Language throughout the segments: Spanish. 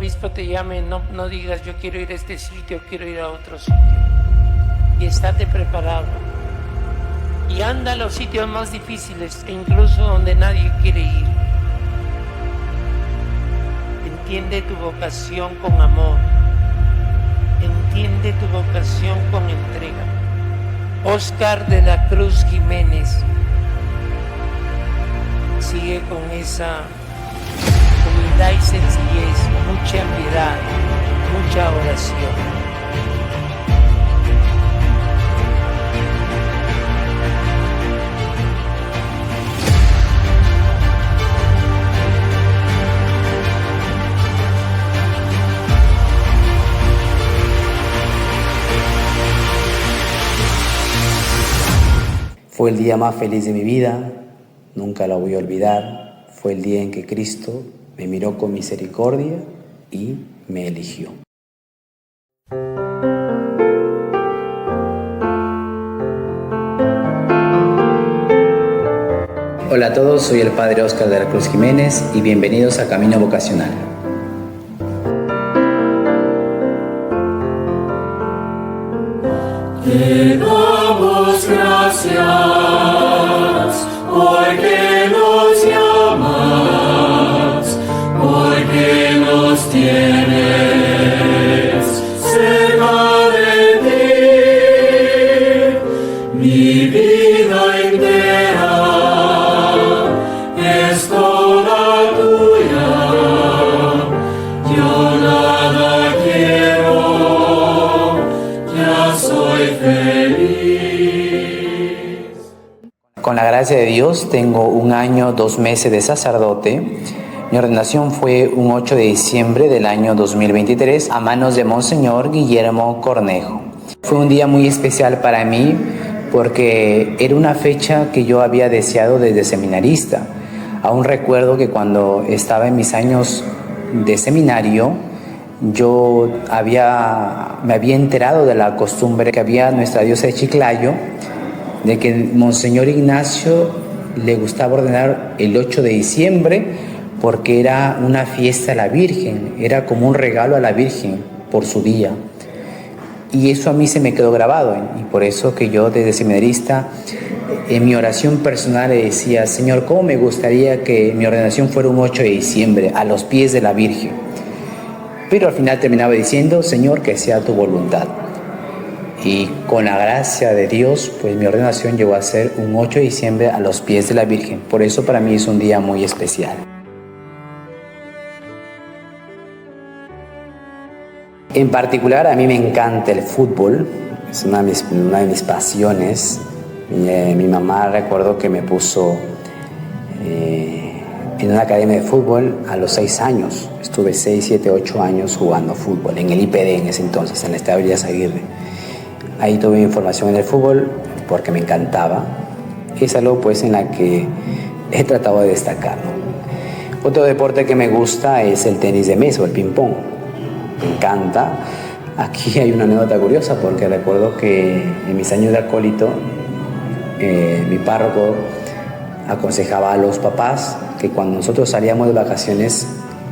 obispo te llame, no digas yo quiero ir a este sitio, quiero ir a otro sitio. Y estate preparado. Y anda a los sitios más difíciles e incluso donde nadie quiere ir. Entiende tu vocación con amor. Entiende tu vocación con entrega. Óscar de la Cruz Jiménez sigue con esa humildad y sencillez, mucha piedad, mucha oración. Fue el día más feliz de mi vida, nunca lo voy a olvidar. Fue el día en que Cristo me miró con misericordia y me eligió. Hola a todos, soy el Padre Óscar de la Cruz Jiménez y bienvenidos a Camino Vocacional. Te damos gracias porque nos llamas, porque nos tienes cerca de ti. Mi vida entera es toda tuya, yo nada quiero, ya soy feliz. Con la gracia de Dios tengo 1 año, 2 meses de sacerdote. Mi ordenación fue un 8 de diciembre del año 2023 a manos de Monseñor Guillermo Cornejo. Fue un día muy especial para mí porque era una fecha que yo había deseado desde seminarista. Aún recuerdo que cuando estaba en mis años de seminario, yo me había enterado de la costumbre que había en nuestra diócesis de Chiclayo, de que Monseñor Ignacio le gustaba ordenar el 8 de diciembre porque era una fiesta a la Virgen, era como un regalo a la Virgen por su día. Y eso a mí se me quedó grabado, y por eso que yo desde seminarista en mi oración personal le decía: Señor, ¿cómo me gustaría que mi ordenación fuera un 8 de diciembre a los pies de la Virgen? Pero al final terminaba diciendo: Señor, que sea tu voluntad. Y con la gracia de Dios, pues mi ordenación llegó a ser un 8 de diciembre a los pies de la Virgen. Por eso para mí es un día muy especial. En particular, a mí me encanta el fútbol, es una de mis pasiones. Mi mamá, recuerdo que me puso en una academia de fútbol a los 6 años. Estuve 6, 7, 8 años jugando fútbol en el IPD en ese entonces, en la Estadio Elías Aguirre. Ahí tuve información en el fútbol porque me encantaba. Es algo pues en la que he tratado de destacar, ¿no? Otro deporte que me gusta es el tenis de mesa o el ping-pong. Me encanta. Aquí hay una anécdota curiosa porque recuerdo que en mis años de acólito mi párroco aconsejaba a los papás que cuando nosotros salíamos de vacaciones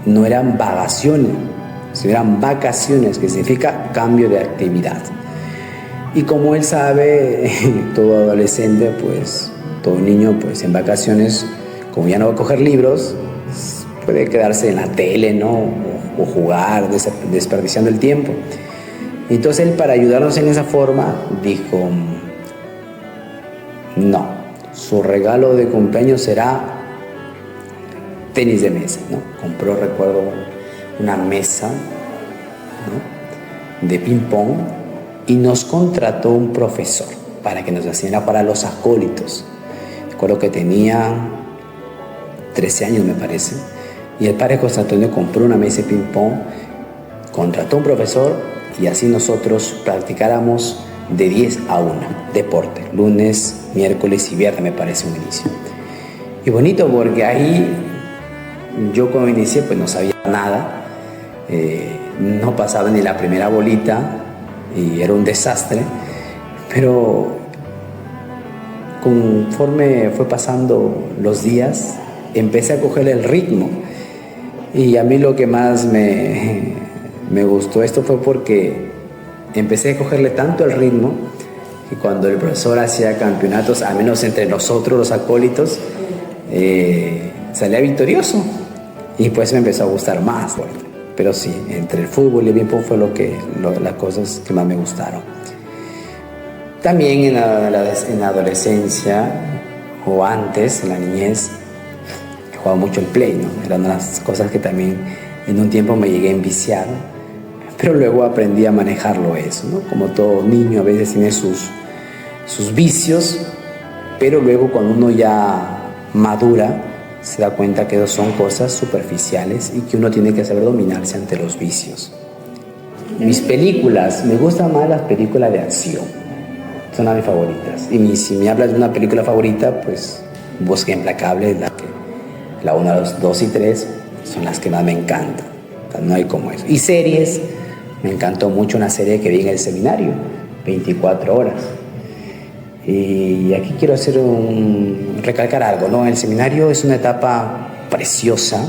no eran vacaciones, sino eran vacaciones, que significa cambio de actividad. Y como él sabe, todo adolescente, pues todo niño, pues en vacaciones, como ya no va a coger libros, puede quedarse en la tele, ¿no? O jugar, desperdiciando el tiempo. Entonces él, para ayudarnos en esa forma, dijo: no, su regalo de cumpleaños será tenis de mesa, ¿no? Compró, recuerdo, una mesa, ¿no?, de ping-pong, y nos contrató un profesor para que nos enseñara para los acólitos. Recuerdo que tenía 13 años, me parece, y el padre José Antonio compró una mesa de ping-pong, contrató un profesor, y así nosotros practicáramos de 10 a 1, deporte, lunes, miércoles y viernes, me parece un inicio. Y bonito porque ahí yo cuando inicié pues no sabía nada, no pasaba ni la primera bolita y era un desastre, pero conforme fue pasando los días empecé a coger el ritmo Y a mí lo que más me gustó esto fue porque empecé a cogerle tanto el ritmo que cuando el profesor hacía campeonatos, al menos entre nosotros los acólitos, salía victorioso. Y pues me empezó a gustar más. Pero sí, entre el fútbol y el ping-pong fue las cosas que más me gustaron. También en la adolescencia o antes, en la niñez, jugaba mucho el play, ¿no? Eran unas cosas que también en un tiempo me llegué a enviciar, pero luego aprendí a manejarlo eso, ¿no? Como todo niño a veces tiene sus vicios, pero luego cuando uno ya madura se da cuenta que son cosas superficiales y que uno tiene que saber dominarse ante los vicios. Mis películas, me gustan más las películas de acción, son mis favoritas. Y si me hablas de una película favorita, pues Búsqueda Implacable, la 1, 2 y 3 son las que más me encantan. O sea, no hay como eso. Y series, me encantó mucho una serie que vi en el seminario, 24 horas. Y aquí quiero recalcar algo, ¿no? El seminario es una etapa preciosa,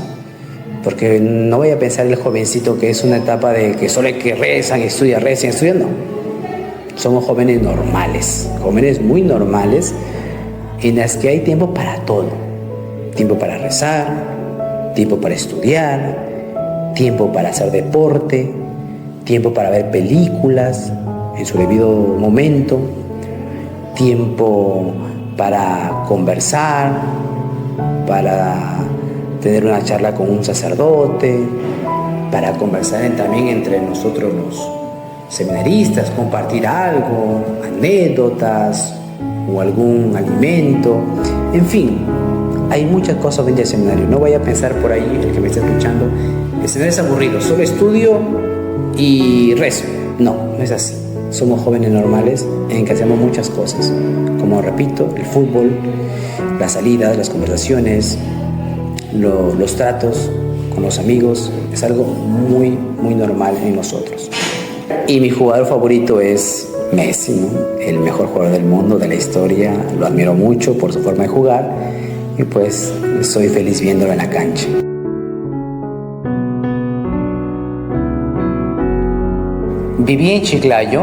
porque no voy a pensar el jovencito que es una etapa de que solo hay que rezan, estudian, no. Somos jóvenes normales, jóvenes muy normales, en las que hay tiempo para todo. Tiempo para rezar, tiempo para estudiar, tiempo para hacer deporte, tiempo para ver películas en su debido momento, tiempo para conversar, para tener una charla con un sacerdote, para conversar también entre nosotros los seminaristas, compartir algo, anécdotas o algún alimento, en fin, hay muchas cosas dentro del seminario. No vaya a pensar por ahí, el que me está escuchando, el seminario es aburrido, solo estudio y rezo. No, no es así. Somos jóvenes normales en que hacemos muchas cosas, como repito, el fútbol, las salidas, las conversaciones, los tratos con los amigos, es algo muy, muy normal en nosotros. Y mi jugador favorito es Messi, ¿no? El mejor jugador del mundo, de la historia, lo admiro mucho por su forma de jugar y pues soy feliz viéndolo en la cancha. Viví en Chiclayo,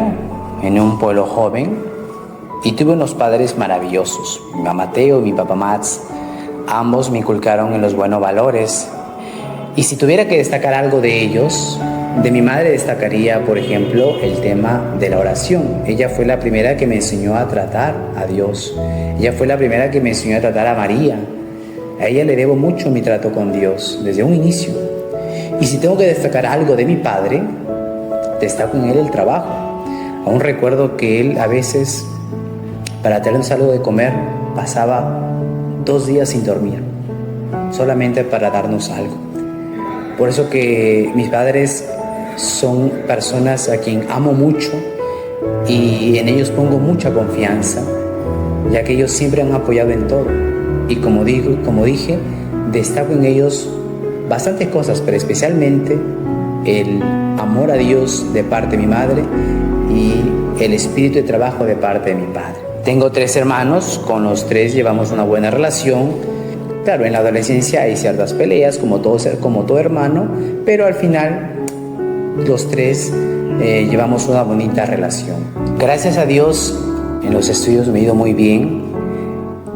en un pueblo joven, y tuve unos padres maravillosos. Mi mamá Teo y mi papá Mats, ambos me inculcaron en los buenos valores. Y si tuviera que destacar algo de ellos, de mi madre destacaría, por ejemplo, el tema de la oración. Ella fue la primera que me enseñó a tratar a Dios. Ella fue la primera que me enseñó a tratar a María. A ella le debo mucho mi trato con Dios, desde un inicio. Y si tengo que destacar algo de mi padre, destaco en él el trabajo. Aún recuerdo que él a veces, para tenernos algo de comer, pasaba 2 días sin dormir, solamente para darnos algo. Por eso que mis padres son personas a quien amo mucho y en ellos pongo mucha confianza, ya que ellos siempre han apoyado en todo. Y como dije, destaco en ellos bastantes cosas, pero especialmente el amor a Dios de parte de mi madre y el espíritu de trabajo de parte de mi padre. Tengo 3 hermanos, con los 3 llevamos una buena relación. Claro, en la adolescencia hay ciertas peleas, como todo hermano, pero al final los 3 llevamos una bonita relación. Gracias a Dios, en los estudios me he ido muy bien,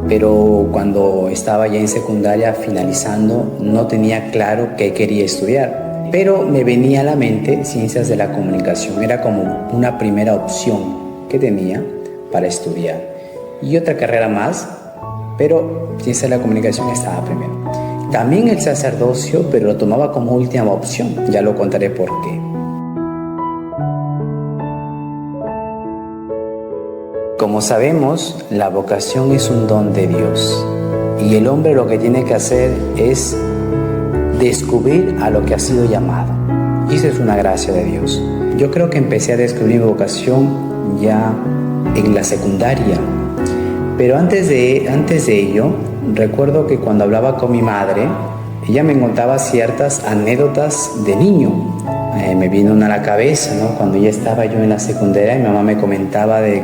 pero cuando estaba ya en secundaria finalizando, no tenía claro qué quería estudiar. Pero me venía a la mente Ciencias de la Comunicación, era como una primera opción que tenía para estudiar. Y otra carrera más, pero Ciencias de la Comunicación estaba primero. También el sacerdocio, pero lo tomaba como última opción, ya lo contaré por qué. Como sabemos, la vocación es un don de Dios y el hombre lo que tiene que hacer es descubrir a lo que ha sido llamado. Y eso es una gracia de Dios. Yo creo que empecé a descubrir mi vocación ya en la secundaria. Pero antes de ello, recuerdo que cuando hablaba con mi madre, ella me contaba ciertas anécdotas de niño. Me vino una a la cabeza, ¿no? Cuando ya estaba yo en la secundaria, mi mamá me comentaba de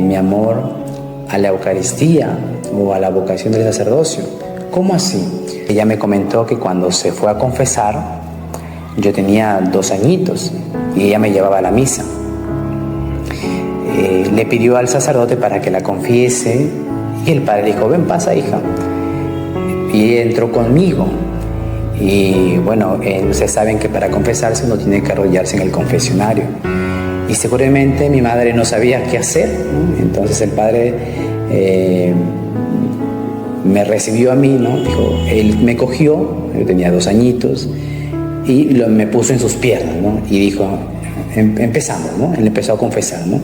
mi amor a la Eucaristía o a la vocación del sacerdocio. ¿cómo así? Ella me comentó que cuando se fue a confesar, yo tenía 2 añitos y ella me llevaba a la misa. Le pidió al sacerdote para que la confiese y el padre dijo, ven, pasa, hija. Y ella entró conmigo. Y bueno, ustedes saben que para confesarse uno tiene que arrodillarse en el confesionario. Y seguramente mi madre no sabía qué hacer, ¿no? Entonces el padre me recibió a mí, ¿no? Dijo, él me cogió, yo tenía 2 añitos, y me puso en sus piernas, ¿no? Y dijo, empezamos, ¿no? Él empezó a confesar, ¿no?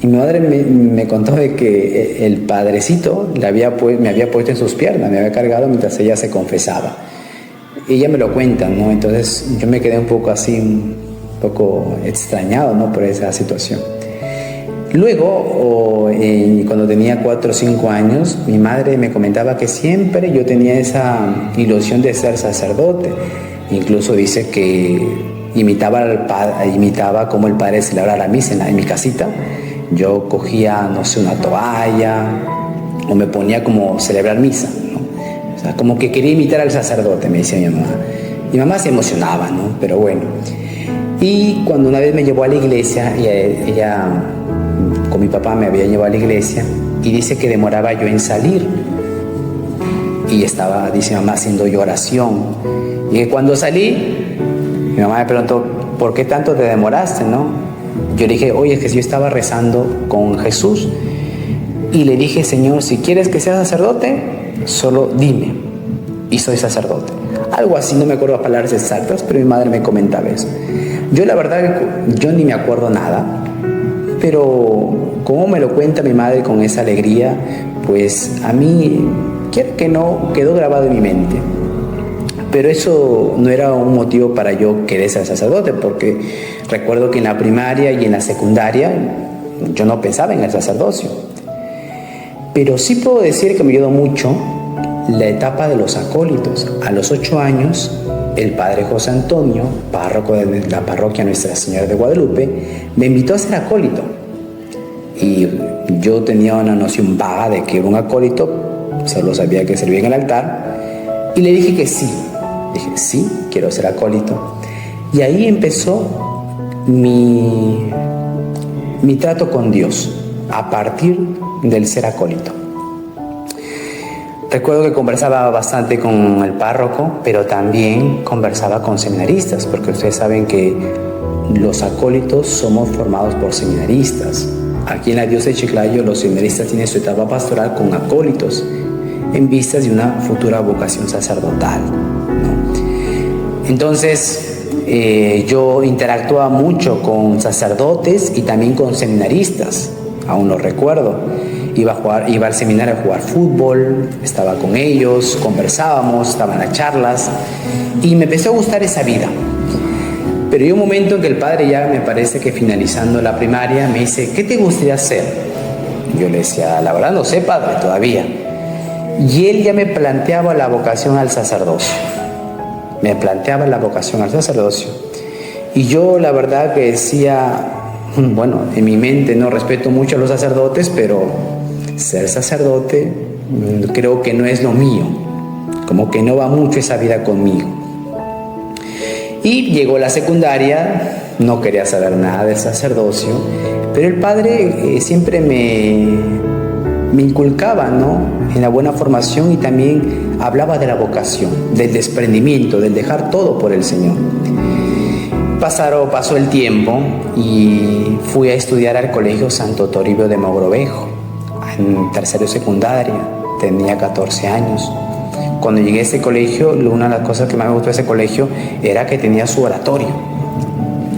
Y mi madre me contó de que el padrecito me había puesto en sus piernas, me había cargado mientras ella se confesaba. Ella me lo cuenta, ¿no? Entonces yo me quedé un poco así, un poco extrañado, ¿no? Por esa situación. Luego, cuando tenía 4 o 5 años, mi madre me comentaba que siempre yo tenía esa ilusión de ser sacerdote. Incluso dice que imitaba como el padre celebraba la misa en mi casita. Yo cogía, no sé, una toalla o me ponía como celebrar misa, ¿no? O sea, como que quería imitar al sacerdote, me decía mi mamá. Mi mamá se emocionaba, ¿no? Pero bueno. Y cuando una vez me llevó a la iglesia, ella con mi papá me había llevado a la iglesia y dice que demoraba yo en salir. Y estaba, dice mi mamá, haciendo yo oración. Y que cuando salí, mi mamá me preguntó, ¿por qué tanto te demoraste, no? Yo le dije, oye, es que yo estaba rezando con Jesús y le dije, Señor, si quieres que sea sacerdote, solo dime y soy sacerdote. Algo así, no me acuerdo las palabras exactas, pero mi madre me comentaba eso. Yo la verdad, yo ni me acuerdo nada, pero como me lo cuenta mi madre con esa alegría, pues a mí, quiero que no, quedó grabado en mi mente. Pero eso no era un motivo para yo querer ser sacerdote, porque recuerdo que en la primaria y en la secundaria yo no pensaba en el sacerdocio. Pero sí puedo decir que me ayudó mucho la etapa de los acólitos. A los 8 años, el padre José Antonio, párroco de la parroquia Nuestra Señora de Guadalupe, me invitó a ser acólito. Y yo tenía una noción vaga de que era un acólito, solo sabía que servía en el altar, y le dije que sí. Dije, sí, quiero ser acólito. Y ahí empezó mi trato con Dios, a partir del ser acólito. Recuerdo que conversaba bastante con el párroco, pero también conversaba con seminaristas, porque ustedes saben que los acólitos somos formados por seminaristas. Aquí en la diócesis de Chiclayo, los seminaristas tienen su etapa pastoral con acólitos, en vistas de una futura vocación sacerdotal, ¿no? Entonces, yo interactuaba mucho con sacerdotes y también con seminaristas, aún lo recuerdo. Iba al seminario a jugar fútbol, estaba con ellos, conversábamos, estaban las charlas y me empezó a gustar esa vida. Pero hay un momento en que el padre, ya me parece que finalizando la primaria, me dice, ¿qué te gustaría hacer? Yo le decía, la verdad no sé, padre, todavía. Y él ya me planteaba la vocación al sacerdocio. Y yo la verdad que decía, bueno, en mi mente no respeto mucho a los sacerdotes, pero ser sacerdote creo que no es lo mío, como que no va mucho esa vida conmigo. Y llegó la secundaria, no quería saber nada del sacerdocio, pero el padre siempre me inculcaba, ¿no?, en la buena formación, y también hablaba de la vocación, del desprendimiento, del dejar todo por el Señor. Pasó el tiempo y fui a estudiar al Colegio Santo Toribio de Mogrovejo, en tercero secundaria, tenía 14 años. Cuando llegué a ese colegio, una de las cosas que más me gustó de ese colegio era que tenía su oratorio.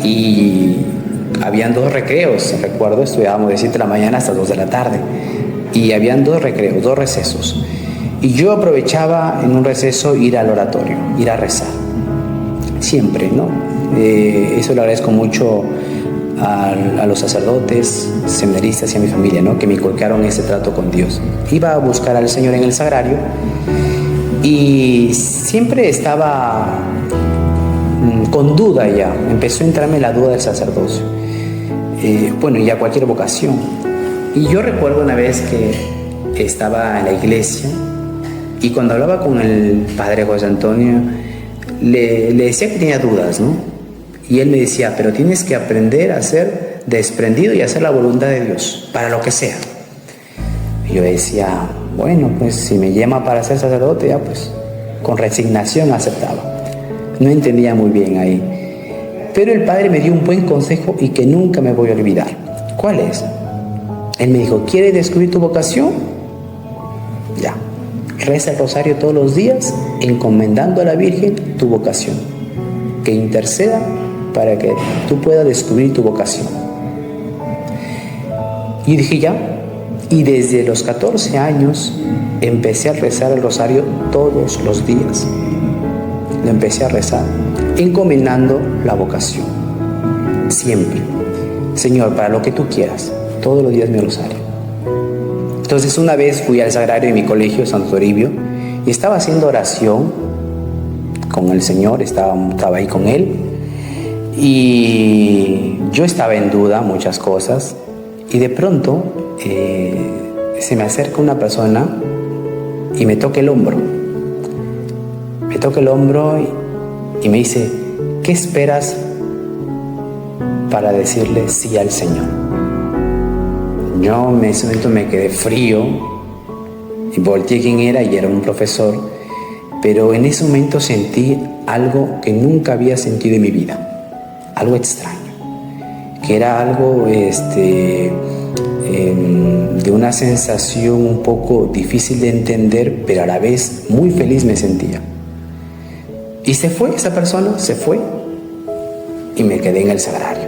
Y habían 2 recreos, recuerdo, estudiábamos de 7 de la mañana hasta 2 de la tarde. Y habían 2 recreos, 2 recesos. Y yo aprovechaba en un receso ir al oratorio, ir a rezar. Siempre, ¿no? Eso le agradezco mucho a los sacerdotes, seminaristas y a mi familia, ¿no?, que me inculcaron ese trato con Dios. Iba a buscar al Señor en el sagrario y siempre estaba con duda ya. Empezó a entrarme la duda del sacerdocio. Bueno, ya cualquier vocación. Y yo recuerdo una vez que estaba en la iglesia Y cuando hablaba con el padre José Antonio, le decía que tenía dudas, ¿no? Y él me decía, pero tienes que aprender a ser desprendido y hacer la voluntad de Dios, para lo que sea. Y yo decía, bueno, pues si me llama para ser sacerdote, ya pues con resignación aceptaba. No entendía muy bien ahí. Pero el padre me dio un buen consejo y que nunca me voy a olvidar. ¿Cuál es? Él me dijo, ¿quieres descubrir tu vocación? Ya. Reza el rosario todos los días, encomendando a la Virgen tu vocación. Que interceda para que tú puedas descubrir tu vocación. Y dije, ya. Y desde los 14 años empecé a rezar el rosario todos los días. Lo empecé a rezar, encomendando la vocación. Siempre. Señor, para lo que tú quieras, todos los días mi rosario. Entonces una vez fui al sagrario de mi colegio, Santo Toribio, y estaba haciendo oración con el Señor, estaba ahí con Él, y yo estaba en duda muchas cosas, y de pronto se me acerca una persona y me toca el hombro. Me toca el hombro y me dice, ¿qué esperas para decirle sí al Señor? Yo en ese momento me quedé frío y volteé quién era y era un profesor, pero en ese momento sentí algo que nunca había sentido en mi vida, algo extraño, que era algo de una sensación un poco difícil de entender, pero a la vez muy feliz me sentía. Y se fue esa persona, se fue y me quedé en el sagrario.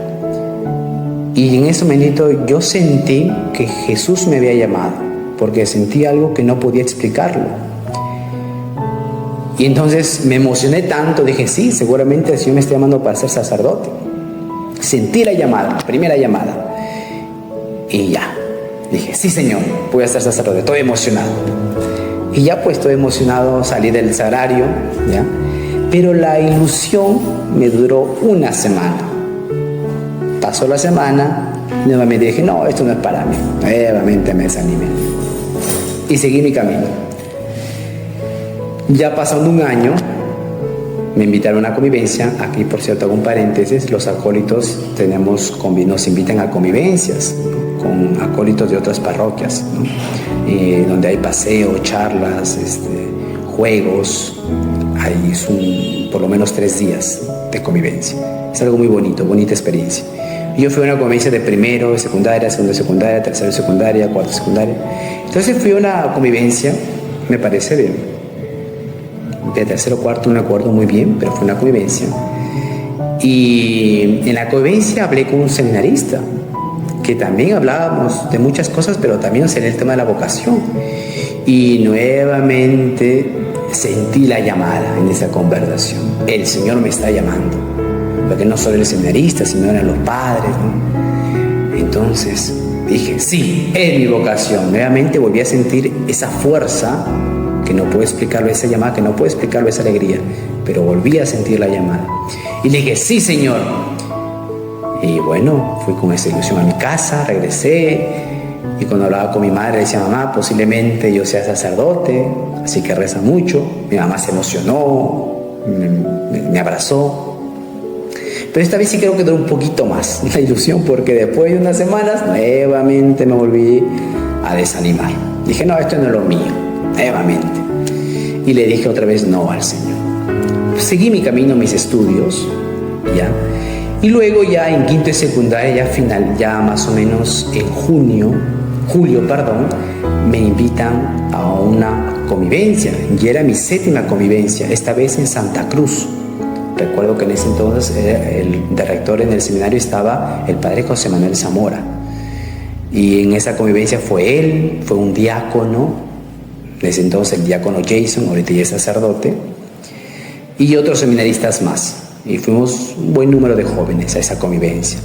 Y en ese momento yo sentí que Jesús me había llamado, porque sentí algo que no podía explicarlo. Y entonces me emocioné tanto, dije, sí, seguramente el Señor me está llamando para ser sacerdote. Sentí la llamada, la primera llamada. Y ya, dije, sí Señor, voy a ser sacerdote, estoy emocionado. Y ya pues estoy emocionado, salí del sagrario, ¿ya? Pero la ilusión me duró una semana. Pasó la semana, y nuevamente dije, no, esto no es para mí. Nuevamente me desanimé. Y seguí mi camino. Ya pasando un año, me invitaron a convivencia. Aquí, por cierto, hago un paréntesis, los acólitos nos invitan a convivencias, ¿no? Con acólitos de otras parroquias, ¿no? Donde hay paseo, charlas, juegos. Ahí son por lo menos 3 días de convivencia. Es algo muy bonito, bonita experiencia. Yo fui a una convivencia de primero de secundaria, segundo de secundaria, tercero de secundaria, cuarto de secundaria. Entonces fui a una convivencia, me parece de tercero o cuarto, no me acuerdo muy bien, pero fue una convivencia. Y en la convivencia hablé con un seminarista, que también hablábamos de muchas cosas, pero también sería el tema de la vocación. Y nuevamente sentí la llamada en esa conversación. El Señor me está llamando, porque no solo el seminarista, sino eran los padres, ¿no? Entonces dije, sí, es mi vocación. Nuevamente volví a sentir esa fuerza, que no puedo explicarlo, esa llamada, que no puedo explicarlo, esa alegría, pero volví a sentir la llamada. Y le dije, sí, Señor. Y bueno, fui con esa ilusión a mi casa, regresé, y cuando hablaba con mi madre, le decía, mamá, posiblemente yo sea sacerdote, así que reza mucho. Mi mamá se emocionó, me abrazó. Pero esta vez sí creo que duró un poquito más la ilusión, porque después de unas semanas nuevamente me volví a desanimar. Dije, no, esto no es lo mío, nuevamente. Y le dije otra vez no al Señor. Seguí mi camino, mis estudios, ¿ya? Y luego ya en quinto de secundaria, ya más o menos en julio, me invitan a una convivencia. Y era mi 7ª convivencia, esta vez en Santa Cruz. Recuerdo que en ese entonces el director en el seminario estaba el padre José Manuel Zamora. Y en esa convivencia fue él, fue un diácono, en ese entonces el diácono Jason, ahorita ya es sacerdote, y otros seminaristas más. Y fuimos un buen número de jóvenes a esa convivencia.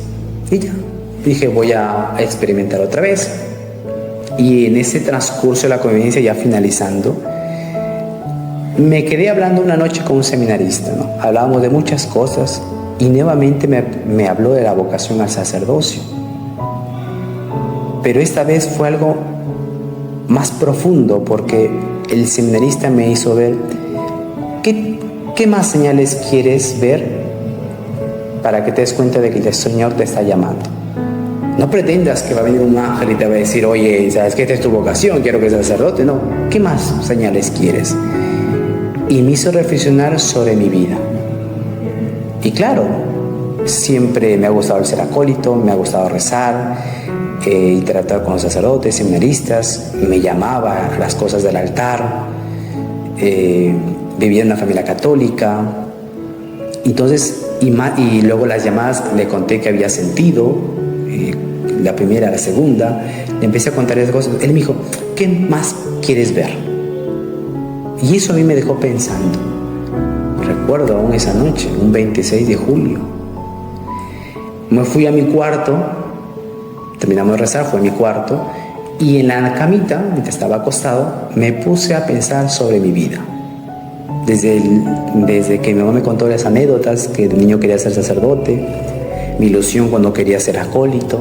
Y ya, dije, voy a experimentar otra vez. Y en ese transcurso de la convivencia, ya finalizando, me quedé hablando una noche con un seminarista, ¿no? Hablábamos de muchas cosas y nuevamente me habló de la vocación al sacerdocio. Pero esta vez fue algo más profundo, porque el seminarista me hizo ver, ¿qué más señales quieres ver para que te des cuenta de que el Señor te está llamando? No pretendas que va a venir un ángel y te va a decir, oye, ¿sabes qué? Esta es tu vocación, quiero que seas sacerdote. No, ¿qué más señales quieres? Y me hizo reflexionar sobre mi vida. Y claro, siempre me ha gustado el ser acólito, me ha gustado rezar, y tratar con los sacerdotes, seminaristas. Me llamaba a las cosas del altar. Vivía en una familia católica. Entonces, y luego las llamadas le conté que había sentido, la primera, la segunda, le empecé a contar esas cosas. Él me dijo, ¿qué más quieres ver? Y eso a mí me dejó pensando. Recuerdo aún esa noche, un 26 de julio. Me fui a mi cuarto, terminamos de rezar, fue a mi cuarto, y en la camita, mientras estaba acostado, me puse a pensar sobre mi vida. Desde que mi mamá me contó las anécdotas, que de niño quería ser sacerdote, mi ilusión cuando quería ser acólito,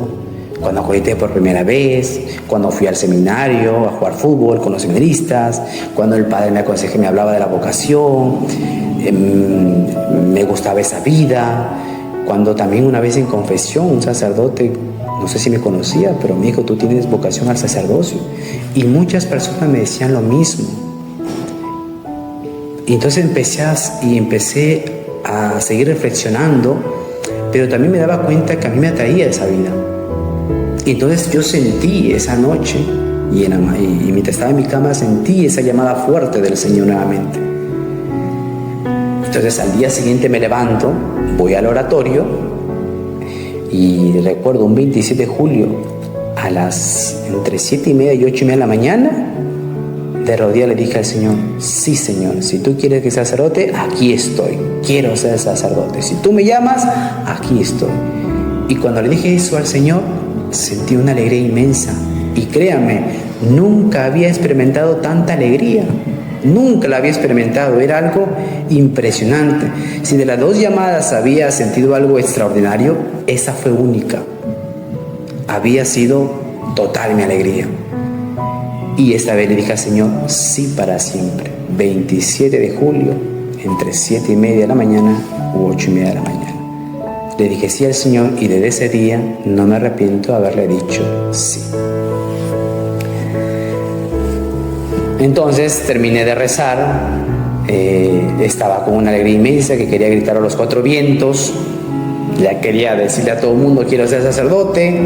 cuando acólité por primera vez, cuando fui al seminario a jugar fútbol con los seminaristas, cuando el padre me hablaba de la vocación, me gustaba esa vida, cuando también una vez en confesión un sacerdote, no sé si me conocía, pero me dijo, tú tienes vocación al sacerdocio. Y muchas personas me decían lo mismo. Y entonces empecé a seguir reflexionando, pero también me daba cuenta que a mí me atraía esa vida. Y entonces yo sentí esa noche, y mientras estaba en mi cama, sentí esa llamada fuerte del Señor nuevamente. Entonces al día siguiente me levanto, voy al oratorio, y recuerdo un 27 de julio, entre 7:30 y 8:30 de la mañana, de rodillas le dije al Señor, sí Señor, si tú quieres que sea sacerdote, aquí estoy, quiero ser sacerdote. Si tú me llamas, aquí estoy. Y cuando le dije eso al Señor, sentí una alegría inmensa. Y créame, nunca había experimentado tanta alegría. Nunca la había experimentado, era algo impresionante. Si de las 2 llamadas había sentido algo extraordinario, esa fue única. Había sido total mi alegría. Y esta vez le dije al Señor, sí para siempre. 27 de julio, entre 7:30 de la mañana u 8:30 de la mañana. Le dije sí al Señor y desde ese día no me arrepiento de haberle dicho sí. Entonces terminé de rezar, estaba con una alegría inmensa que quería gritar a los 4 vientos, ya quería decirle a todo el mundo quiero ser sacerdote,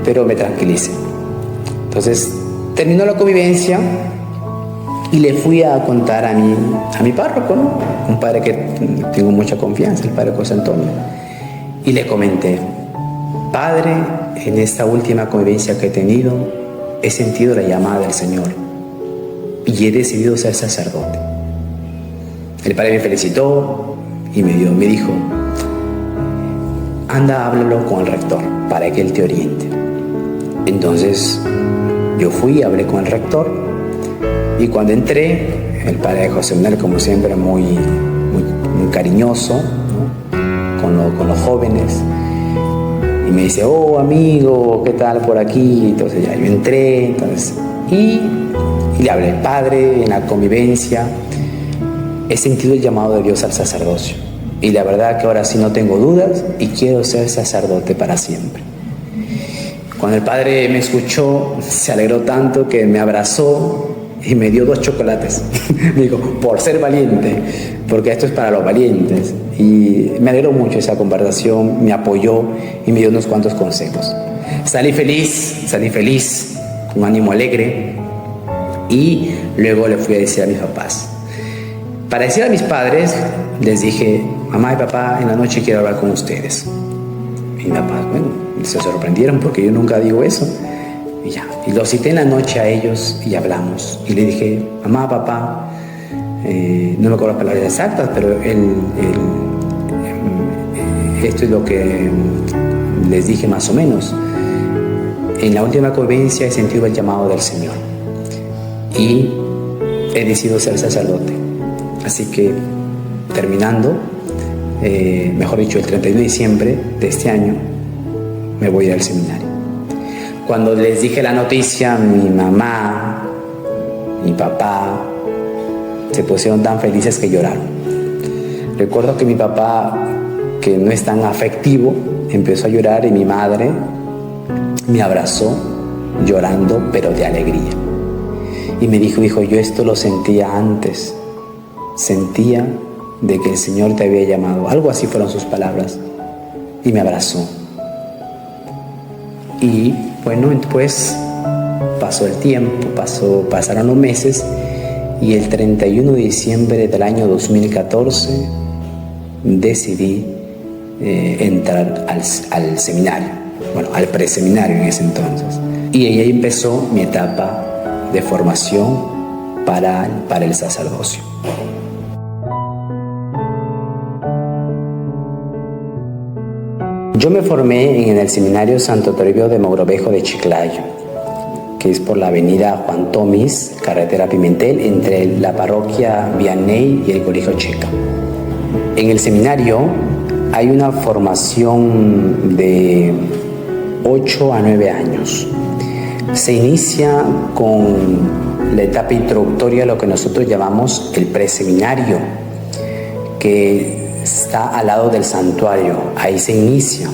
pero me tranquilicé. Entonces terminó la convivencia y le fui a contar a mi párroco, ¿no? Un padre que tengo mucha confianza, el padre José Antonio, y le comenté, padre, en esta última convivencia que he tenido, he sentido la llamada del Señor y he decidido ser sacerdote. El padre me felicitó y me dijo, anda, háblalo con el rector para que él te oriente. Entonces yo fui, hablé con el rector y cuando entré, el padre José Manuel, como siempre, muy cariñoso, ¿no? con los jóvenes, y me dice, oh amigo, ¿qué tal por aquí? Entonces ya yo entré, y le hablé al padre en la convivencia. He sentido el llamado de Dios al sacerdocio y la verdad que ahora sí no tengo dudas y quiero ser sacerdote para siempre. Cuando el padre me escuchó, se alegró tanto que me abrazó y me dio 2 chocolates. Me dijo, por ser valiente, porque esto es para los valientes. Y me alegró mucho esa conversación, me apoyó y me dio unos cuantos consejos. Salí feliz, con ánimo alegre, y luego le fui a decir a mis papás. Para decir a mis padres, les dije, mamá y papá, en la noche quiero hablar con ustedes. Y mis papás, bueno, se sorprendieron porque yo nunca digo eso. Y los cité en la noche a ellos y hablamos. Y le dije, mamá, papá, no me acuerdo las palabras exactas, pero esto es lo que les dije más o menos. En la última convivencia he sentido el llamado del Señor y he decidido ser sacerdote. Así que terminando, mejor dicho, el 31 de diciembre de este año, me voy a ir al seminario. Cuando les dije la noticia, mi mamá mi papá, se pusieron tan felices que lloraron. Recuerdo que mi papá, que no es tan afectivo, empezó a llorar y mi madre me abrazó llorando, pero de alegría. Y me dijo: hijo, yo esto lo sentía antes. Sentía de que el Señor te había llamado. Algo así fueron sus palabras. Y me abrazó. Y bueno, después pasó el tiempo, pasaron los meses, y el 31 de diciembre del año 2014 decidí entrar al seminario, bueno, al preseminario en ese entonces. Y ahí empezó mi etapa de formación para el sacerdocio. Yo me formé en el seminario Santo Toribio de Mogrovejo de Chiclayo, que es por la avenida Juan Tomis, carretera Pimentel, entre la parroquia Vianney y el colegio Checa. En el seminario hay una formación de 8 a 9 años. Se inicia con la etapa introductoria, lo que nosotros llamamos el preseminario, que está al lado del santuario. Ahí se inicia.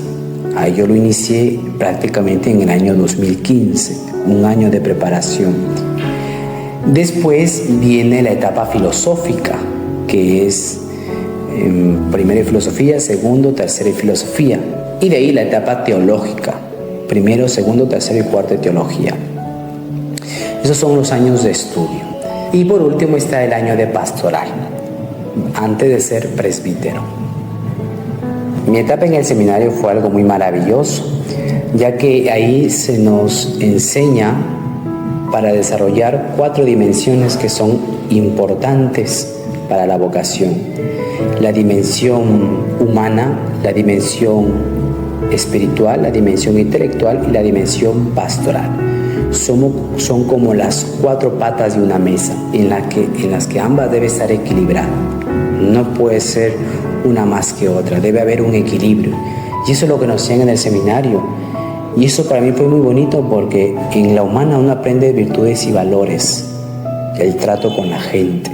Ahí yo lo inicié prácticamente en el año 2015, un año de preparación. Después viene la etapa filosófica, que es primero y filosofía, segundo, tercero y filosofía. Y de ahí la etapa teológica, primero, segundo, tercero y cuarto de teología. Esos son los años de estudio. Y por último está el año de pastoral, antes de ser presbítero. Mi etapa en el seminario fue algo muy maravilloso, ya que ahí se nos enseña para desarrollar 4 dimensiones que son importantes para la vocación: la dimensión humana, la dimensión espiritual, la dimensión intelectual y la dimensión pastoral. Son como las 4 patas de una mesa en las que ambas deben estar equilibradas. No puede ser una más que otra, debe haber un equilibrio. Y eso es lo que nos enseñan en el seminario. Y eso para mí fue muy bonito, porque en la humana uno aprende virtudes y valores, el trato con la gente.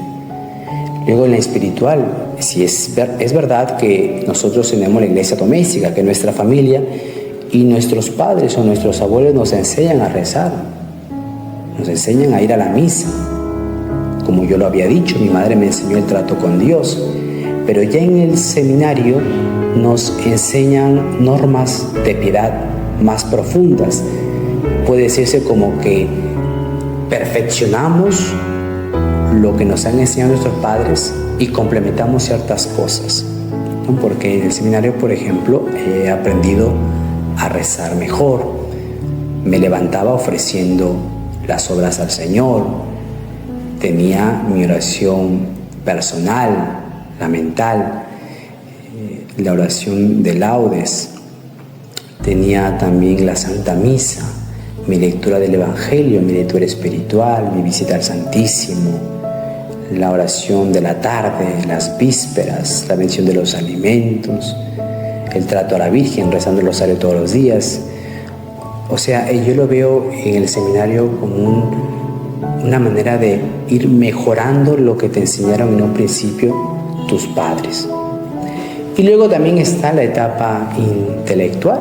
Luego en la espiritual, si es verdad que nosotros tenemos la iglesia doméstica, que es nuestra familia, y nuestros padres o nuestros abuelos nos enseñan a rezar, nos enseñan a ir a la misa. Como yo lo había dicho, mi madre me enseñó el trato con Dios. Pero ya en el seminario nos enseñan normas de piedad más profundas. Puede decirse como que perfeccionamos lo que nos han enseñado nuestros padres y complementamos ciertas cosas, ¿no? Porque en el seminario, por ejemplo, he aprendido a rezar mejor. Me levantaba ofreciendo las obras al Señor. Tenía mi oración personal, la mental, la oración de laudes. Tenía también la Santa Misa, mi lectura del Evangelio, mi lectura espiritual, mi visita al Santísimo, la oración de la tarde, las vísperas, la bendición de los alimentos, el trato a la Virgen, rezando el rosario todos los días. O sea, yo lo veo en el seminario como una manera de ir mejorando lo que te enseñaron en un principio tus padres. Y luego también está la etapa intelectual.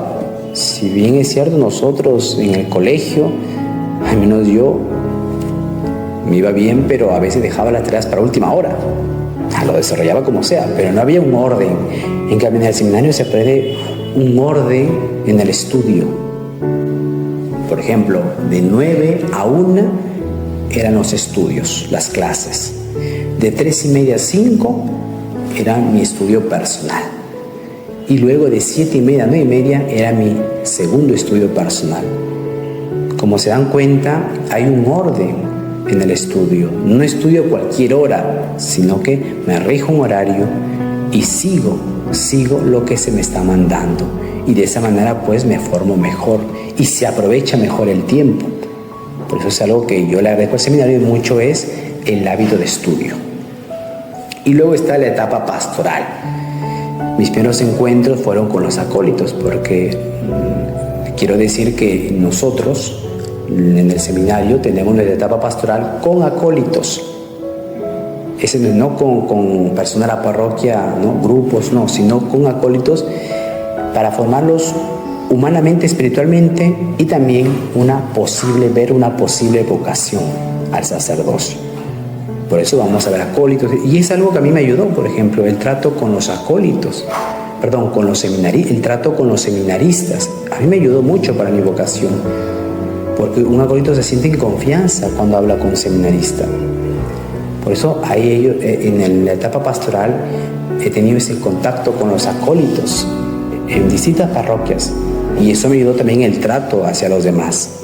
Si bien es cierto, nosotros en el colegio, al menos yo, me iba bien, pero a veces dejaba las tareas para última hora. Lo desarrollaba como sea, pero no había un orden. En cambio, en el seminario se aprende un orden en el estudio. Por ejemplo, de 9 a 1 eran los estudios, las clases. De 3:30 a 5 era mi estudio personal. Y luego de 7:30 a 9:30 era mi segundo estudio personal. Como se dan cuenta, hay un orden en el estudio. No estudio cualquier hora, sino que me rijo un horario y sigo lo que se me está mandando. Y de esa manera pues me formo mejor y se aprovecha mejor el tiempo. Por eso es algo que yo le agradezco al seminario, y mucho es el hábito de estudio. Y luego está la etapa pastoral. Mis primeros encuentros fueron con los acólitos, porque quiero decir que nosotros, en el seminario tenemos nuestra etapa pastoral con acólitos. Ese no con personal a la parroquia, ¿no? Grupos, no, sino con acólitos para formarlos humanamente, espiritualmente y también ver una posible vocación al sacerdocio. Por eso vamos a ver acólitos. Y es algo que a mí me ayudó, por ejemplo, el trato con los acólitos, con los seminaristas, el trato con los seminaristas. A mí me ayudó mucho para mi vocación, porque un acólito se siente en confianza cuando habla con un seminarista. Por eso ahí en la etapa pastoral he tenido ese contacto con los acólitos en distintas parroquias, y eso me ayudó también el trato hacia los demás.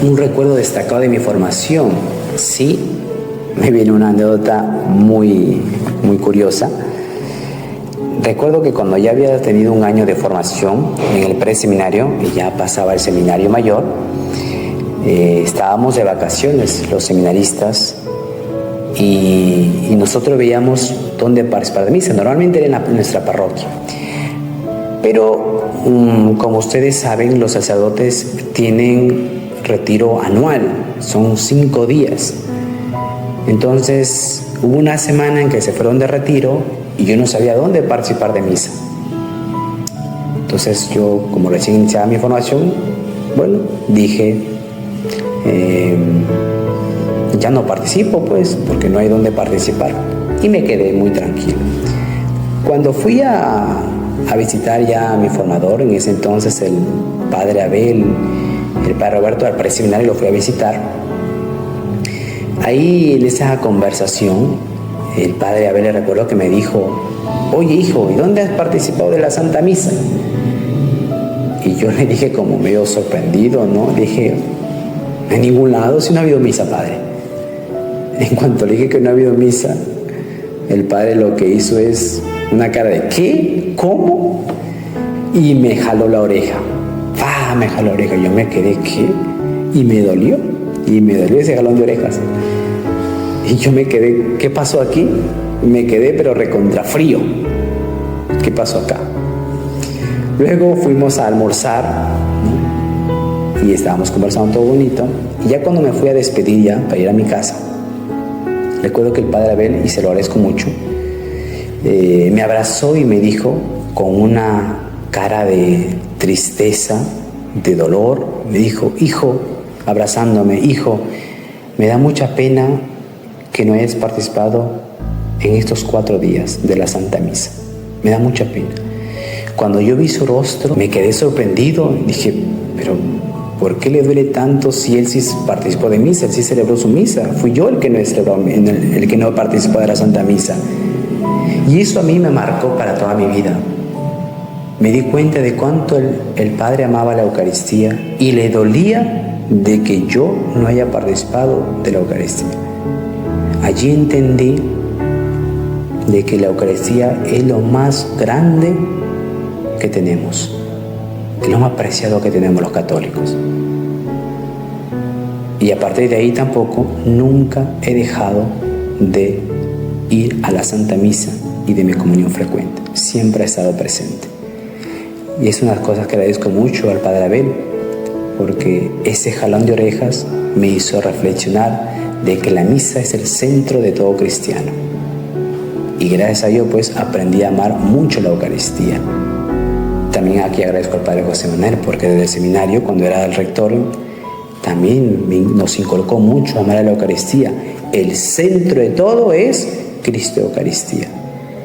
Un recuerdo destacado de mi formación, sí, me viene una anécdota muy, muy curiosa. Recuerdo que cuando ya había tenido un año de formación en el preseminario y ya pasaba el seminario mayor, estábamos de vacaciones los seminaristas y nosotros veíamos dónde participar de misa. Normalmente era en nuestra parroquia. Pero como ustedes saben, los sacerdotes tienen retiro anual, son 5 días. Entonces hubo una semana en que se fueron de retiro y yo no sabía dónde participar de misa. Entonces yo, como recién iniciaba mi formación, dije, ya no participo, pues, porque no hay dónde participar. Y me quedé muy tranquilo. Cuando fui a visitar ya a mi formador, en ese entonces el padre Abel, el padre Roberto, al preseminario lo fui a visitar. Ahí en esa conversación, el padre Abel le recuerdo que me dijo: oye hijo, ¿y dónde has participado de la Santa Misa? Y yo le dije como medio sorprendido, ¿no? Le dije: en ningún lado, si no ha habido misa, padre. En cuanto le dije que no ha habido misa, el padre lo que hizo es una cara de ¿qué? ¿Cómo? Y me jaló la oreja. Me jaló la oreja. Yo me quedé, ¿qué? Y me dolió ese jalón de orejas. Y yo me quedé, ¿qué pasó aquí? Me quedé pero recontra frío. ¿Qué pasó acá? Luego fuimos a almorzar, ¿no? Y estábamos conversando todo bonito. Y ya cuando me fui a despedir ya para ir a mi casa, recuerdo que el padre Abel, y se lo agradezco mucho, me abrazó y me dijo con una cara de tristeza, de dolor, me dijo: hijo, abrazándome, hijo, me da mucha pena que no hayas participado en estos 4 días de la Santa Misa. Me da mucha pena. Cuando yo vi su rostro, me quedé sorprendido. Dije: pero ¿por qué le duele tanto si él sí participó de misa? Él sí celebró su misa. Fui yo el que no celebró, el que no participó de la Santa Misa. Y eso a mí me marcó para toda mi vida. Me di cuenta de cuánto el Padre amaba la Eucaristía y le dolía de que yo no haya participado de la Eucaristía. Allí entendí de que la Eucaristía es lo más grande que tenemos, es lo más preciado que tenemos los católicos. Y a partir de ahí tampoco nunca he dejado de ir a la Santa Misa y de mi comunión frecuente. Siempre he estado presente. Y es una de las cosas que agradezco mucho al padre Abel, porque ese jalón de orejas me hizo reflexionar de que la misa es el centro de todo cristiano. Y gracias a ello, pues, aprendí a amar mucho la Eucaristía. También aquí agradezco al padre José Manuel, porque desde el seminario, cuando era el rector, también nos inculcó mucho a amar a la Eucaristía. El centro de todo es Cristo Eucaristía.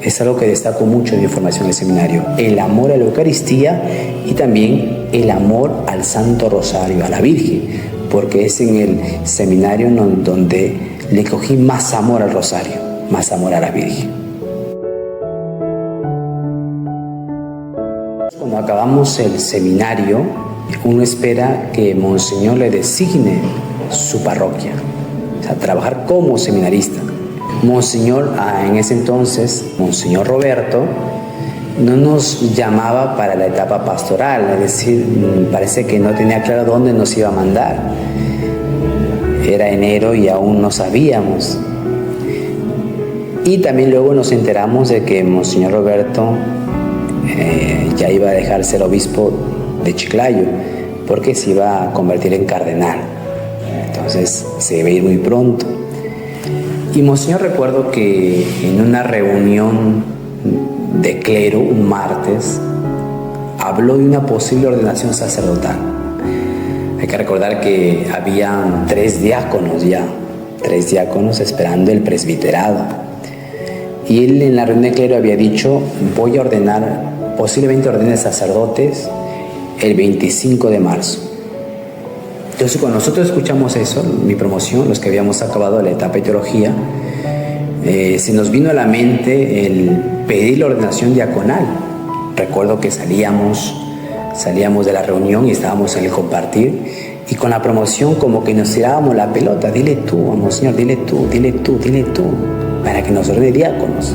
Es algo que destaco mucho en mi formación en el seminario. El amor a la Eucaristía y también el amor al Santo Rosario, a la Virgen, porque es en el seminario donde le cogí más amor al Rosario, más amor a la Virgen. Cuando acabamos el seminario, uno espera que Monseñor le designe su parroquia, o sea, trabajar como seminarista. Monseñor, en ese entonces, Monseñor Roberto, no nos llamaba para la etapa pastoral, es decir, parece que no tenía claro dónde nos iba a mandar. Era enero y aún no sabíamos. Y también luego nos enteramos de que Monseñor Roberto ya iba a dejar ser obispo de Chiclayo, porque se iba a convertir en cardenal. Entonces se iba a ir muy pronto. Y Monseñor, recuerdo que en una reunión de clero un martes habló de una posible ordenación sacerdotal. Hay que recordar que habían 3 diáconos ya, 3 diáconos esperando el presbiterado. Y él en la reunión de clero había dicho: voy a ordenar, posiblemente ordene sacerdotes el 25 de marzo. Entonces, cuando nosotros escuchamos eso, mi promoción, los que habíamos acabado la etapa de teología, se nos vino a la mente el pedir la ordenación diaconal. Recuerdo que salíamos de la reunión y estábamos en el compartir, y con la promoción como que nos tirábamos la pelota: dile tú, Monseñor, dile tú, para que nos ordene diáconos.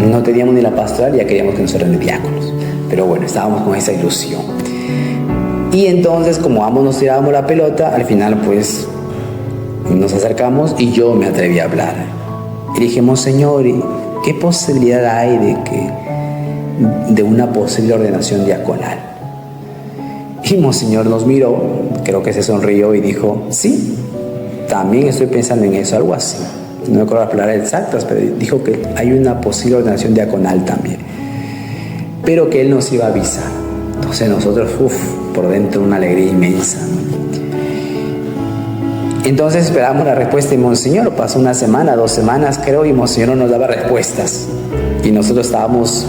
No teníamos ni la pastoral, ya queríamos que nos ordene diáconos. Pero bueno, estábamos con esa ilusión. Y entonces, como ambos nos tirábamos la pelota, al final pues nos acercamos y yo me atreví a hablar. Y dije: Monseñor, ¿qué posibilidad hay de una posible ordenación diaconal? Y Monseñor nos miró, creo que se sonrió y dijo: sí, también estoy pensando en eso, algo así. No me acuerdo las palabras exactas, pero dijo que hay una posible ordenación diaconal también, pero que él nos iba a avisar. Entonces nosotros, por dentro una alegría inmensa, ¿no? Entonces esperamos la respuesta de Monseñor. Pasó 1 semana, 2 semanas creo, y Monseñor no nos daba respuestas. Y nosotros estábamos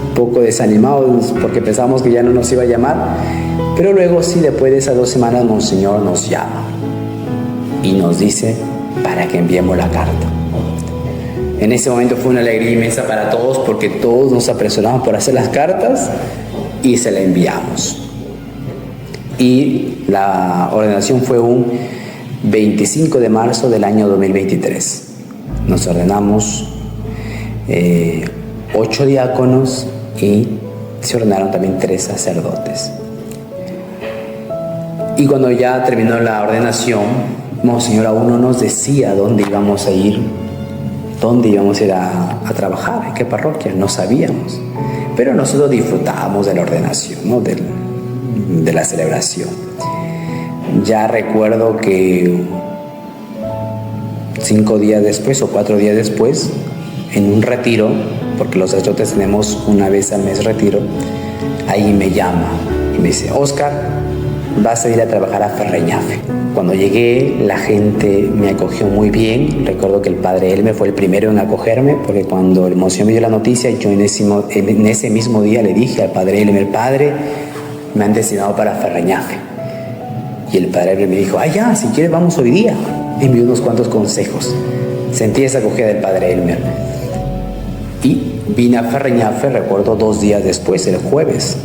un poco desanimados porque pensábamos que ya no nos iba a llamar. Pero luego sí, después de esas 2 semanas, Monseñor nos llama y nos dice para que enviemos la carta. En ese momento fue una alegría inmensa para todos, porque todos nos apresuramos por hacer las cartas y se la enviamos. Y la ordenación fue un 25 de marzo del año 2023. Nos ordenamos 8 diáconos y se ordenaron también 3 sacerdotes. Y cuando ya terminó la ordenación, Monseñor aún no nos decía dónde íbamos a ir, a trabajar, en qué parroquia, no sabíamos. Pero nosotros disfrutábamos de la ordenación, ¿no? de la celebración. Ya recuerdo que 5 días después o 4 días después, en un retiro, porque los sacerdotes tenemos una vez al mes retiro, ahí me llama y me dice: Óscar, vas a ir a trabajar a Ferreñafe. Cuando llegué, la gente me acogió muy bien. Recuerdo que el padre Elmer fue el primero en acogerme, porque cuando el Monseñor me dio la noticia, yo en ese mismo día le dije al padre Elmer: padre, me han destinado para Ferreñafe. Y el padre Elmer me dijo: ya, si quieres vamos hoy día. Me envió unos cuantos consejos. Sentí esa acogida del padre Elmer. Y vine a Ferreñafe, recuerdo 2 días después, el jueves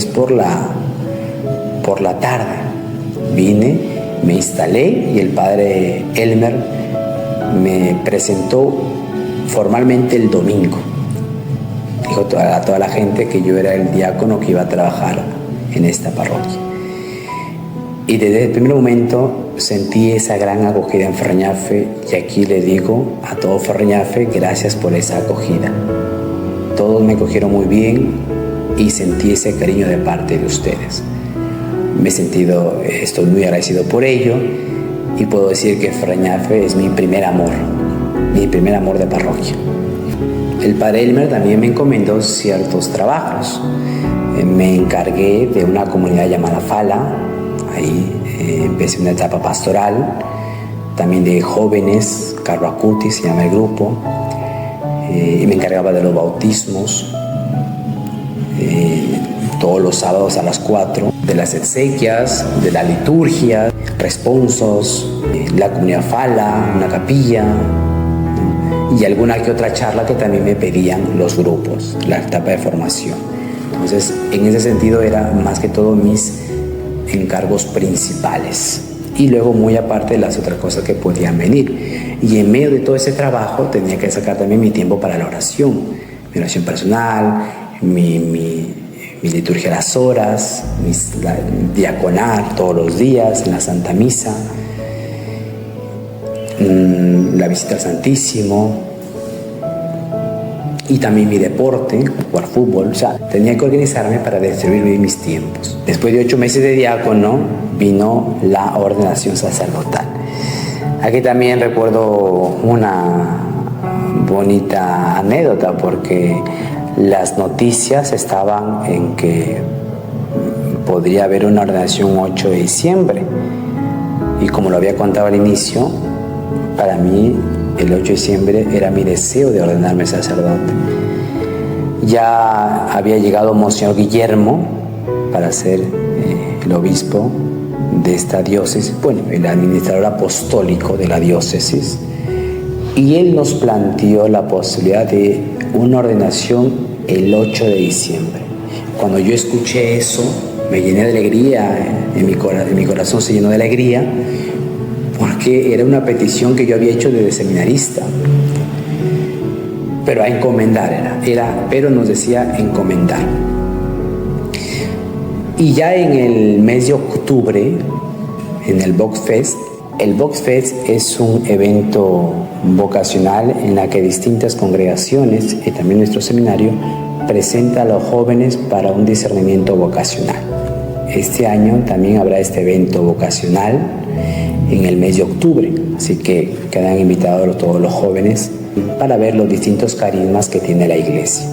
por la tarde. Vine, me instalé y el padre Elmer me presentó formalmente el domingo. Dijo a toda la gente que yo era el diácono que iba a trabajar en esta parroquia. Y desde el primer momento sentí esa gran acogida en Ferreñafe, y aquí le digo a todo Ferreñafe: gracias por esa acogida. Todos me acogieron muy bien y sentí ese cariño de parte de ustedes. Estoy muy agradecido por ello, y puedo decir que Ferreñafe es mi primer amor de parroquia. El padre Elmer también me encomendó ciertos trabajos. Me encargué de una comunidad llamada Fala. Ahí empecé una etapa pastoral, también de jóvenes, Carlo Acuti se llama el grupo, y me encargaba de los bautismos, todos los sábados a las 4, de las exequias, de la liturgia, responsos, la comunidad Fala, una capilla, y alguna que otra charla que también me pedían los grupos, la etapa de formación. Entonces, en ese sentido era más que todo mis encargos principales, y luego muy aparte de las otras cosas que podían venir. Y en medio de todo ese trabajo tenía que sacar también mi tiempo para la oración, mi oración personal, mi liturgia a las horas, diaconar todos los días en la Santa Misa, la visita al Santísimo, y también mi deporte, jugar fútbol. O sea, tenía que organizarme para distribuir bien mis tiempos. Después de 8 meses de diácono, vino la ordenación sacerdotal. Aquí también recuerdo una bonita anécdota, porque las noticias estaban en que podría haber una ordenación 8 de diciembre. Y como lo había contado al inicio, para mí el 8 de diciembre era mi deseo de ordenarme sacerdote. Ya había llegado Monseñor Guillermo para ser el obispo de esta diócesis, bueno, el administrador apostólico de la diócesis, y él nos planteó la posibilidad de una ordenación el 8 de diciembre. Cuando yo escuché eso, me llené de alegría, en mi corazón se llenó de alegría, porque era una petición que yo había hecho desde seminarista. Pero a encomendar pero nos decía encomendar. Y ya en el mes de octubre, en el Voxfest es un evento vocacional en la que distintas congregaciones y también nuestro seminario presenta a los jóvenes para un discernimiento vocacional. Este año también habrá este evento vocacional en el mes de octubre, así que quedan invitados todos los jóvenes para ver los distintos carismas que tiene la iglesia.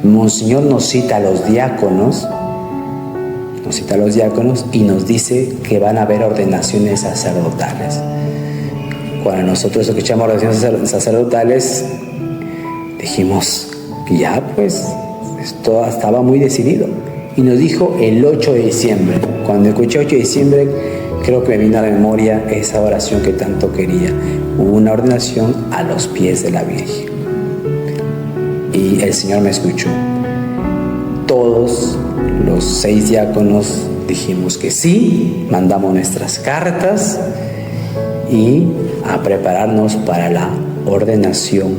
Monseñor nos cita a los diáconos y nos dice que van a haber ordenaciones sacerdotales. Cuando nosotros escuchamos ordenaciones sacerdotales, dijimos, ya pues, esto estaba muy decidido. Y nos dijo el 8 de diciembre. Cuando escuché 8 de diciembre, creo que me vino a la memoria esa oración que tanto quería. Hubo una ordenación a los pies de la Virgen. Y el Señor me escuchó. Todos los 6 diáconos dijimos que sí, mandamos nuestras cartas y a prepararnos para la ordenación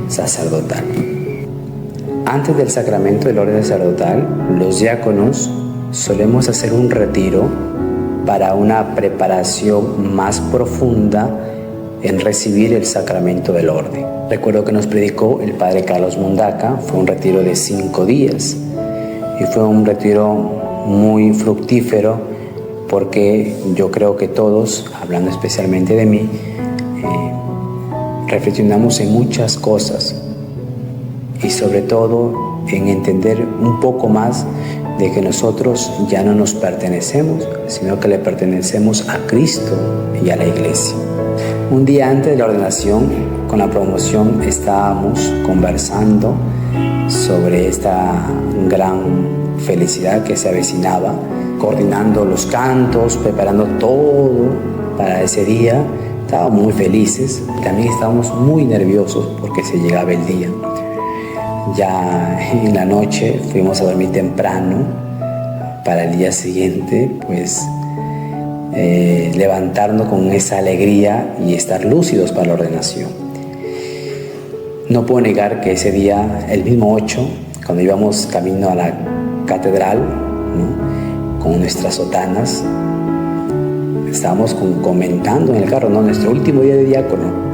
sacerdotal. Antes del sacramento del orden sacerdotal, los diáconos solemos hacer un retiro para una preparación más profunda en recibir el sacramento del orden. Recuerdo que nos predicó el padre Carlos Mundaca, fue un retiro de 5 días y fue un retiro muy fructífero, porque yo creo que todos, hablando especialmente de mí, reflexionamos en muchas cosas y sobre todo en entender un poco más de que nosotros ya no nos pertenecemos, sino que le pertenecemos a Cristo y a la Iglesia. Un día antes de la ordenación, con la promoción, estábamos conversando sobre esta gran felicidad que se avecinaba, coordinando los cantos, preparando todo para ese día. Estábamos muy felices, también estábamos muy nerviosos porque se llegaba el día. Ya en la noche fuimos a dormir temprano para el día siguiente, pues levantarnos con esa alegría y estar lúcidos para la ordenación. No puedo negar que ese día, el mismo 8, cuando íbamos camino a la catedral, ¿no?, con nuestras sotanas, estábamos comentando en el carro, ¿no?, nuestro último día de diácono.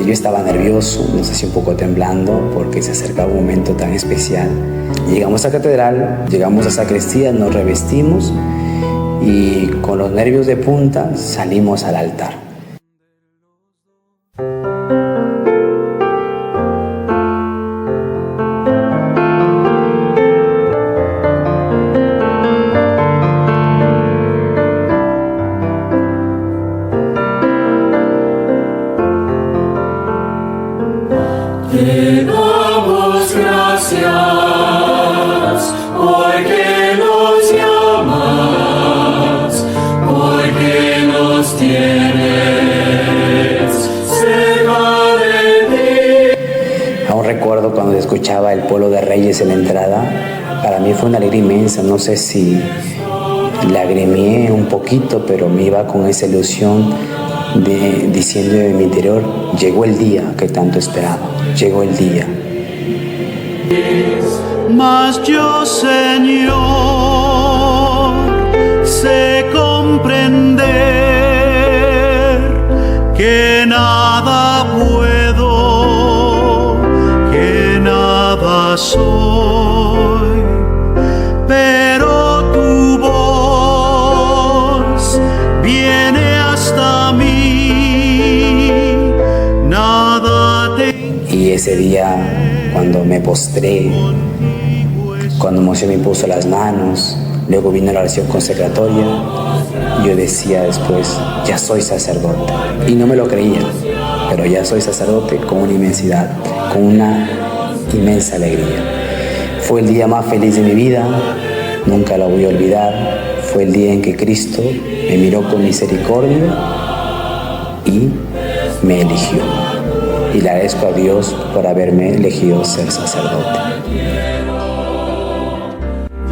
Yo estaba nervioso, no sé si un poco temblando, porque se acercaba un momento tan especial. Llegamos a catedral, llegamos a sacristía, nos revestimos y con los nervios de punta salimos al altar. Te damos gracias porque nos llamas, porque nos tienes cerca de ti. Aún recuerdo cuando escuchaba el pueblo de Reyes en la entrada, para mí fue una alegría inmensa, no sé si lagrimeé un poquito, pero me iba con esa ilusión diciendo en mi interior, llegó el día que tanto esperaba, llegó el día. Mas yo, Señor, sé comprender que nada puedo, que soy, pero tu voz viene hasta mí, nada te... Y ese día, cuando me postré, cuando Monseñor me puso las manos, luego vino la oración consecratoria, yo decía después, ya soy sacerdote. Y no me lo creía, pero ya soy sacerdote con una inmensidad, con una inmensa alegría. Fue el día más feliz de mi vida, nunca la voy a olvidar. Fue el día en que Cristo me miró con misericordia y me eligió. Y le agradezco a Dios por haberme elegido ser sacerdote.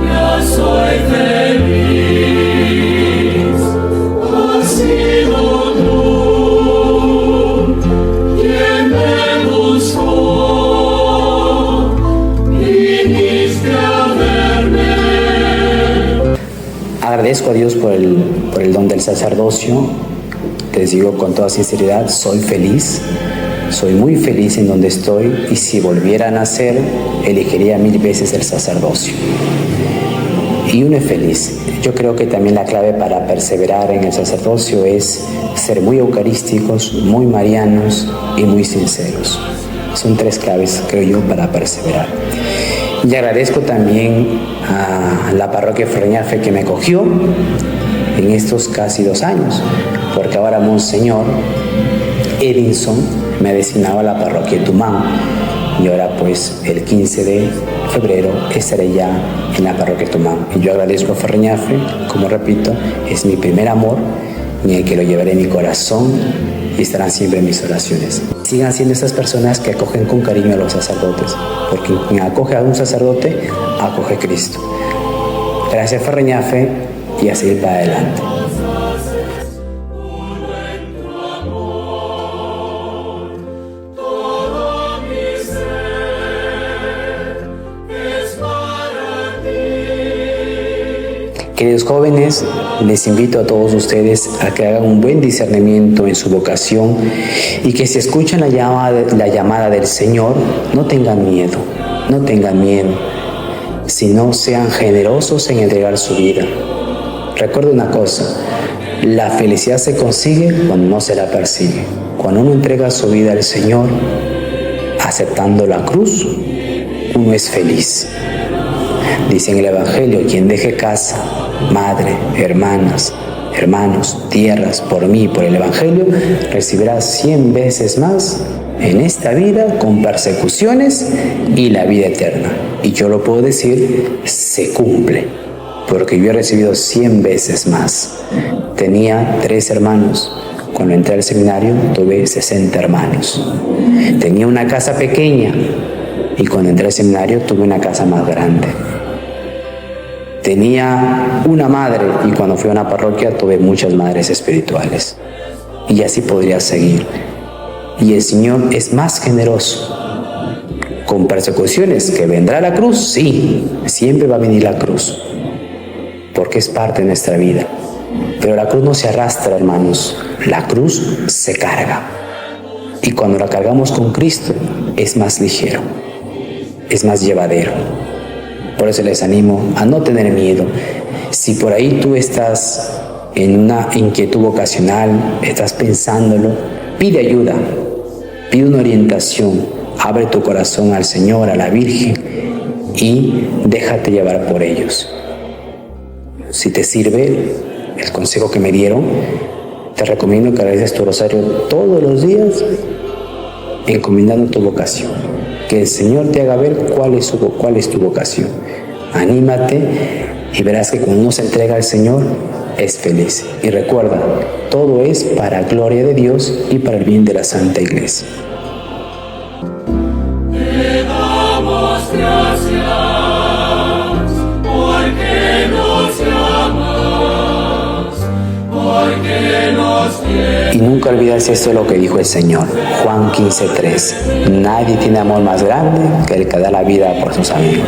Ya soy feliz, has sido tú quien me buscó, viniste a verme. Agradezco a Dios por el don del sacerdocio. Les digo con toda sinceridad, soy feliz. Soy muy feliz en donde estoy y si volviera a nacer, elegiría 1000 veces el sacerdocio. Y uno es feliz. Yo creo que también la clave para perseverar en el sacerdocio es ser muy eucarísticos, muy marianos y muy sinceros. Son 3 claves, creo yo, para perseverar. Y agradezco también a la parroquia Ferreñafe que me acogió en estos casi 2 años, porque ahora Monseñor Edinson me ha designado a la parroquia de Tumán y ahora pues el 15 de febrero estaré ya en la parroquia de Tumán. Y yo agradezco a Ferreñafe, como repito, es mi primer amor y el que lo llevaré en mi corazón y estarán siempre en mis oraciones. Sigan siendo estas personas que acogen con cariño a los sacerdotes, porque quien acoge a un sacerdote, acoge a Cristo. Gracias Ferreñafe y a seguir para adelante. Queridos jóvenes, les invito a todos ustedes a que hagan un buen discernimiento en su vocación y que si escuchan la llamada del Señor, no tengan miedo, sino sean generosos en entregar su vida. Recuerda una cosa, la felicidad se consigue cuando no se la persigue. Cuando uno entrega su vida al Señor, aceptando la cruz, uno es feliz. Dice en el Evangelio, quien deje casa, madre, hermanos, tierras, por mí, por el Evangelio, recibirá 100 veces más en esta vida con persecuciones y la vida eterna. Y yo lo puedo decir, se cumple, porque yo he recibido 100 veces más. Tenía 3 hermanos. Cuando entré al seminario tuve 60 hermanos. Tenía una casa pequeña y cuando entré al seminario tuve una casa más grande. Tenía una madre y cuando fui a una parroquia tuve muchas madres espirituales. Y así podría seguir. Y el Señor es más generoso. Con persecuciones, que vendrá la cruz, sí, siempre va a venir la cruz, porque es parte de nuestra vida. Pero la cruz no se arrastra, hermanos, la cruz se carga. Y cuando la cargamos con Cristo, es más ligero, es más llevadero. Por eso les animo a no tener miedo. Si por ahí tú estás en una inquietud vocacional, estás pensándolo, pide ayuda, pide una orientación, abre tu corazón al Señor, a la Virgen y déjate llevar por ellos. Si te sirve el consejo que me dieron, te recomiendo que realices tu rosario todos los días encomendando tu vocación. Que el Señor te haga ver cuál es tu vocación. Anímate y verás que cuando uno se entrega al Señor es feliz. Y recuerda, todo es para gloria de Dios y para el bien de la Santa Iglesia. Te damos gracias porque nos llamas, porque nos quieres. Y nunca olvides esto, lo que dijo el Señor, Juan 15:3. Nadie tiene amor más grande que el que da la vida por sus amigos.